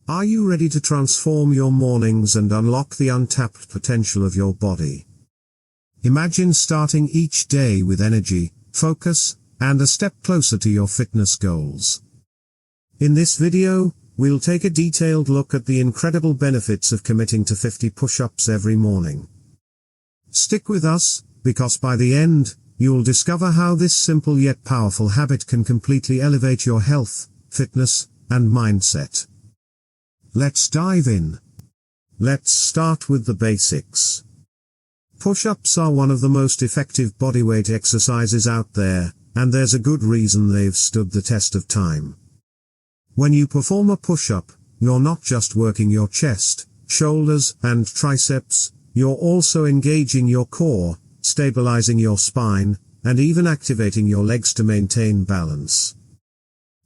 Are you ready to transform your mornings and unlock the untapped potential of your body? Imagine starting each day with energy, focus, and a step closer to your fitness goals. In this video, we'll take a detailed look at the incredible benefits of committing to 50 push-ups every morning. Stick with us, because by the end, you'll discover how this simple yet powerful habit can completely elevate your health, fitness, and mindset. Let's dive in. Let's start with the basics. Push-ups are one of the most effective bodyweight exercises out there, and there's a good reason they've stood the test of time. When you perform a push-up, you're not just working your chest, shoulders, and triceps, you're also engaging your core, stabilizing your spine, and even activating your legs to maintain balance.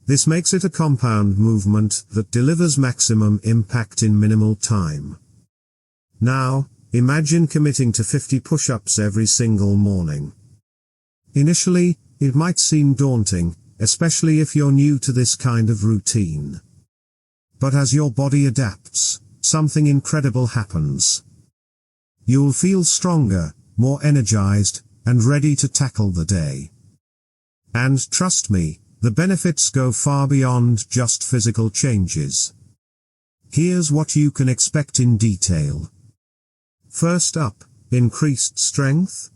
This makes it a compound movement that delivers maximum impact in minimal time. Now, imagine committing to 50 push-ups every single morning. Initially, it might seem daunting, especially if you're new to this kind of routine. But as your body adapts, something incredible happens. You'll feel stronger, more energized, and ready to tackle the day. And trust me, the benefits go far beyond just physical changes. Here's what you can expect in detail. First up, increased strength.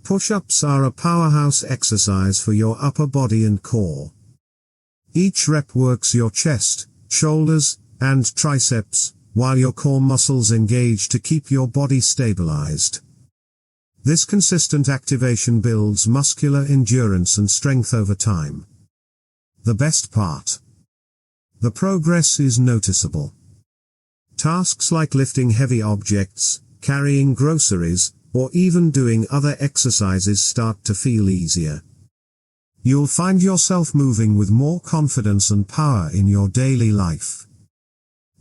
Push-ups are a powerhouse exercise for your upper body and core. Each rep works your chest, shoulders, and triceps, while your core muscles engage to keep your body stabilized. This consistent activation builds muscular endurance and strength over time. The best part: the progress is noticeable. Tasks like lifting heavy objects, carrying groceries, or even doing other exercises start to feel easier. You'll find yourself moving with more confidence and power in your daily life.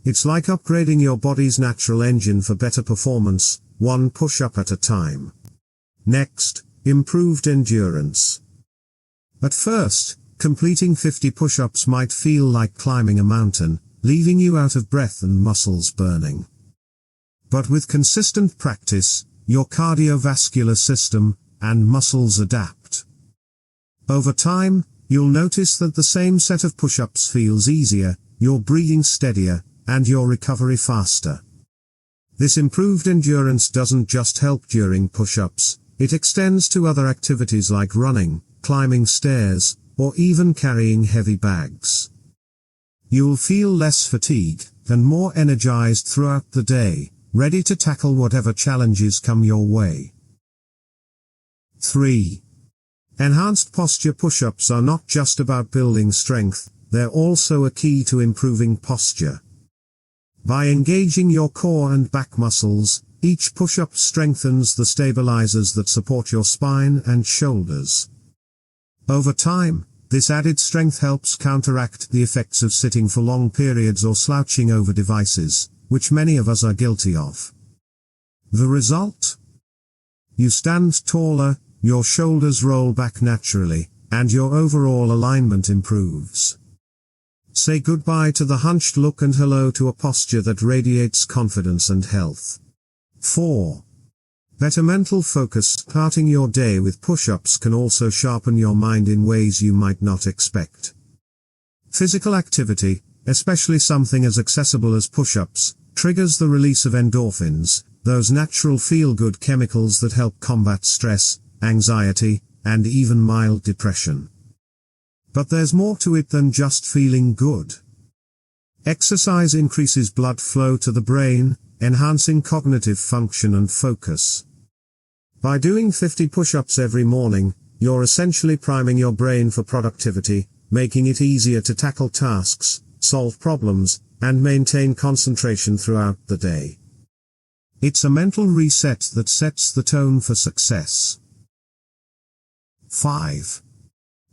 It's like upgrading your body's natural engine for better performance, one push-up at a time. Next, improved endurance. At first, completing 50 push-ups might feel like climbing a mountain, leaving you out of breath and muscles burning. But with consistent practice, your cardiovascular system and muscles adapt. Over time, you'll notice that the same set of push-ups feels easier, your breathing steadier, and your recovery faster. This improved endurance doesn't just help during push-ups, it extends to other activities like running, climbing stairs, or even carrying heavy bags. You'll feel less fatigued and more energized throughout the day, ready to tackle whatever challenges come your way. 3. Enhanced posture. Push-ups are not just about building strength, they're also a key to improving posture. By engaging your core and back muscles, each push-up strengthens the stabilizers that support your spine and shoulders. Over time, this added strength helps counteract the effects of sitting for long periods or slouching over devices, which many of us are guilty of. The result? You stand taller, your shoulders roll back naturally, and your overall alignment improves. Say goodbye to the hunched look and hello to a posture that radiates confidence and health. 4. Better mental focus. Starting your day with push-ups can also sharpen your mind in ways you might not expect. Physical activity, especially something as accessible as push-ups, triggers the release of endorphins, those natural feel-good chemicals that help combat stress, anxiety, and even mild depression. But there's more to it than just feeling good. Exercise increases blood flow to the brain, enhancing cognitive function and focus. By doing 50 push-ups every morning, you're essentially priming your brain for productivity, making it easier to tackle tasks, solve problems, and maintain concentration throughout the day. It's a mental reset that sets the tone for success. 5.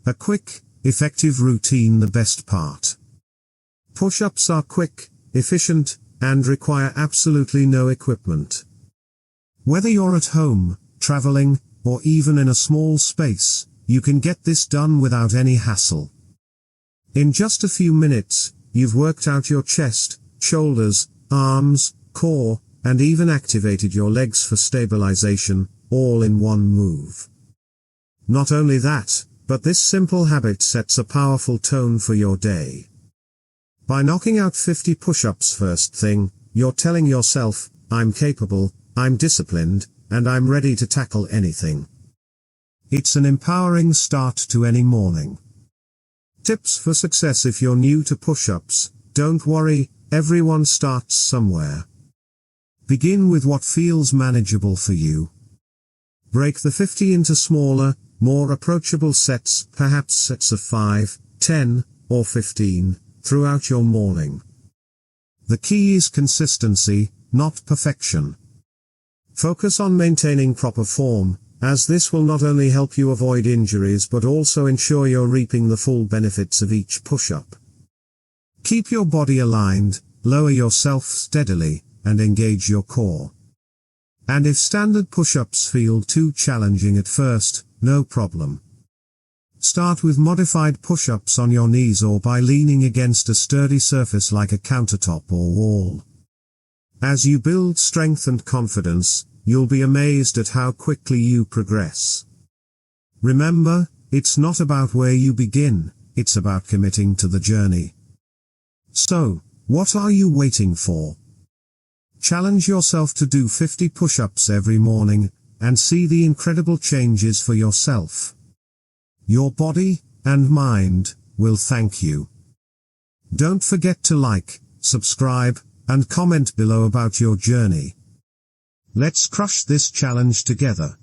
A quick, effective routine. The best part. Push-ups are quick, efficient, and require absolutely no equipment. Whether you're at home, traveling, or even in a small space, you can get this done without any hassle. In just a few minutes, you've worked out your chest, shoulders, arms, core, and even activated your legs for stabilization, all in one move. Not only that, but this simple habit sets a powerful tone for your day. By knocking out 50 push-ups first thing, you're telling yourself, I'm capable, I'm disciplined, and I'm ready to tackle anything. It's an empowering start to any morning. Tips for success: if you're new to push-ups, don't worry, everyone starts somewhere. Begin with what feels manageable for you. Break the 50 into smaller, more approachable sets, perhaps sets of 5, 10, or 15, throughout your morning. The key is consistency, not perfection. Focus on maintaining proper form, as this will not only help you avoid injuries but also ensure you're reaping the full benefits of each push-up. Keep your body aligned, lower yourself steadily, and engage your core. And if standard push-ups feel too challenging at first, no problem. Start with modified push-ups on your knees or by leaning against a sturdy surface like a countertop or wall. As you build strength and confidence, you'll be amazed at how quickly you progress. Remember, it's not about where you begin, it's about committing to the journey. So, what are you waiting for? Challenge yourself to do 50 push-ups every morning, and see the incredible changes for yourself. Your body and mind will thank you. Don't forget to like, subscribe, and comment below about your journey. Let's crush this challenge together.